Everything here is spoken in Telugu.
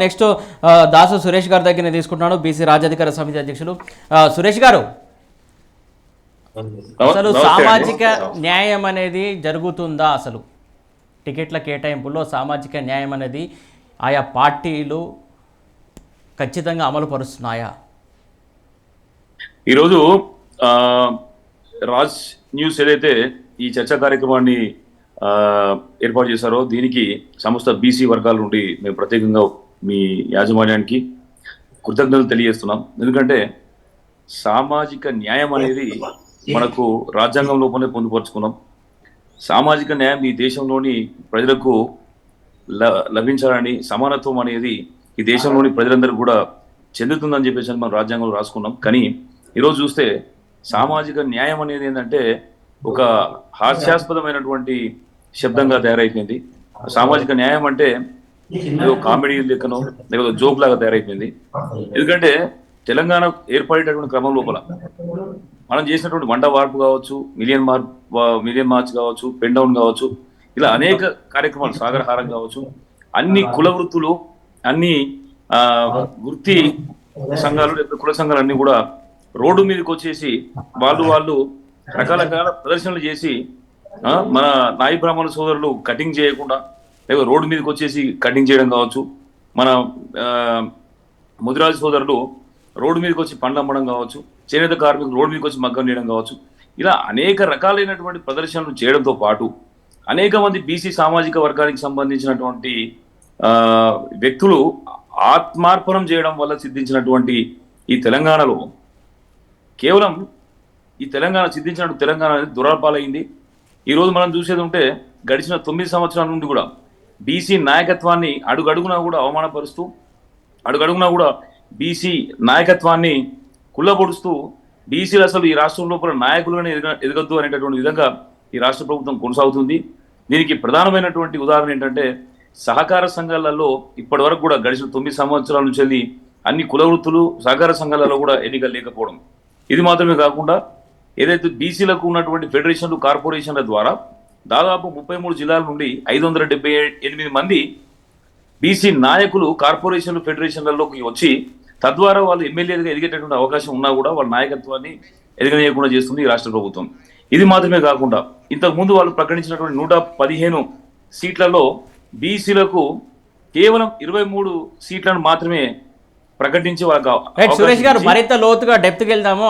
నెక్స్ట్ దాసు సురేష్ గారి దగ్గర తీసుకుంటున్నాను, బీసీ రాజ్యాధికార సమితి అధ్యక్షులు. సురేష్ గారు, అసలు సామాజిక న్యాయం అనేది జరుగుతుందా? అసలు టికెట్ల కేటాయింపుల్లో సామాజిక న్యాయం అనేది ఆయా పార్టీలు ఖచ్చితంగా అమలు పరుస్తున్నాయా? ఈరోజు రాజ్ న్యూస్ ఏదైతే ఈ చర్చా కార్యక్రమాన్ని ఏర్పాటు చేశారో దీనికి సమస్త బీసీ వర్గాల నుండి మేము ప్రత్యేకంగా మీ యాజమాన్యానికి కృతజ్ఞతలు తెలియజేస్తున్నాం. ఎందుకంటే సామాజిక న్యాయం అనేది మనకు రాజ్యాంగం లోపలే పొందుపరుచుకున్నాం. సామాజిక న్యాయం ఈ దేశంలోని ప్రజలకు లభించాలని, సమానత్వం అనేది ఈ దేశంలోని ప్రజలందరూ కూడా చెందుతుందని చెప్పేసి మనం రాజ్యాంగంలో రాసుకున్నాం. కానీ ఈరోజు చూస్తే సామాజిక న్యాయం అనేది ఏంటంటే ఒక హాస్యాస్పదమైనటువంటి శబ్దంగా తయారైపోయింది. సామాజిక న్యాయం అంటే ఏదో కామెడీ లెక్కనో లేకపోతే జోక్ లాగా తయారైపోయింది. ఎందుకంటే తెలంగాణ ఏర్పడేటటువంటి క్రమం లోపల మనం చేసినటువంటి వంట వార్పు కావచ్చు, మిలియన్ మార్చ్ కావచ్చు, పెన్ డౌన్ కావచ్చు, ఇలా అనేక కార్యక్రమాలు, సాగరహారం కావచ్చు, అన్ని కుల వృత్తులు, అన్ని వృత్తి సంఘాలు లేకపోతే కుల సంఘాలు అన్ని కూడా రోడ్డు మీదకి వచ్చేసి వాళ్ళు రకరకాల ప్రదర్శనలు చేసి మన నాయి బ్రాహ్మణ సోదరులు కటింగ్ చేయకుండా లేకపోతే రోడ్డు మీదకి వచ్చేసి కటింగ్ చేయడం కావచ్చు, మన ముదిరాజు సోదరులు రోడ్డు మీదకి వచ్చి పండ్లు అమ్మడం కావచ్చు, చేనేత కార్మికులు రోడ్డు మీదకి వచ్చి మగ్గం చేయడం కావచ్చు, ఇలా అనేక రకాలైనటువంటి ప్రదర్శనలు చేయడంతో పాటు అనేక మంది బీసీ సామాజిక వర్గానికి సంబంధించినటువంటి వ్యక్తులు ఆత్మార్పణం చేయడం వల్ల సిద్ధించినటువంటి ఈ తెలంగాణలో కేవలం ఈ తెలంగాణ అనేది దురాపాలైంది. ఈరోజు మనం చూసేది ఉంటే గడిచిన 9 సంవత్సరాల నుండి కూడా బీసీ నాయకత్వాన్ని అడుగడుగునా కూడా అవమానపరుస్తూ, అడుగడుగునా కూడా బీసీ నాయకత్వాన్ని కుళ్ళబొడుస్తూ, బీసీలు అసలు ఈ రాష్ట్రం లోపల నాయకులుగానే ఎదగద్దు అనేటటువంటి విధంగా ఈ రాష్ట్ర ప్రభుత్వం కొనసాగుతుంది. దీనికి ప్రధానమైనటువంటి ఉదాహరణ ఏంటంటే సహకార సంఘాలలో ఇప్పటి వరకు కూడా గడిచిన 9 సంవత్సరాల నుంచి వెళ్ళి అన్ని కుల వృత్తులు సహకార సంఘాలలో కూడా ఎన్నికలు లేకపోవడం. ఇది మాత్రమే కాకుండా ఏదైతే బీసీలకు ఉన్నటువంటి ఫెడరేషన్లు, కార్పొరేషన్ల ద్వారా దాదాపు 33 జిల్లాల నుండి 578 మంది బీసీ నాయకులు కార్పొరేషన్లు, ఫెడరేషన్లలోకి వచ్చి తద్వారా వాళ్ళు ఎమ్మెల్యేలుగా ఎదిగేటటువంటి అవకాశం ఉన్నా కూడా వాళ్ళ నాయకత్వాన్ని ఎదగనీయకుండా చేస్తుంది ఈ రాష్ట్ర ప్రభుత్వం. ఇది మాత్రమే కాకుండా ఇంతకుముందు వాళ్ళు ప్రకటించినటువంటి 115 సీట్లలో బీసీలకు కేవలం 23 సీట్లను మాత్రమే ప్రకటించి వాళ్ళకి సురేష్ గారు, మరింత లోతుగా డెప్త్కి వెళ్దాము.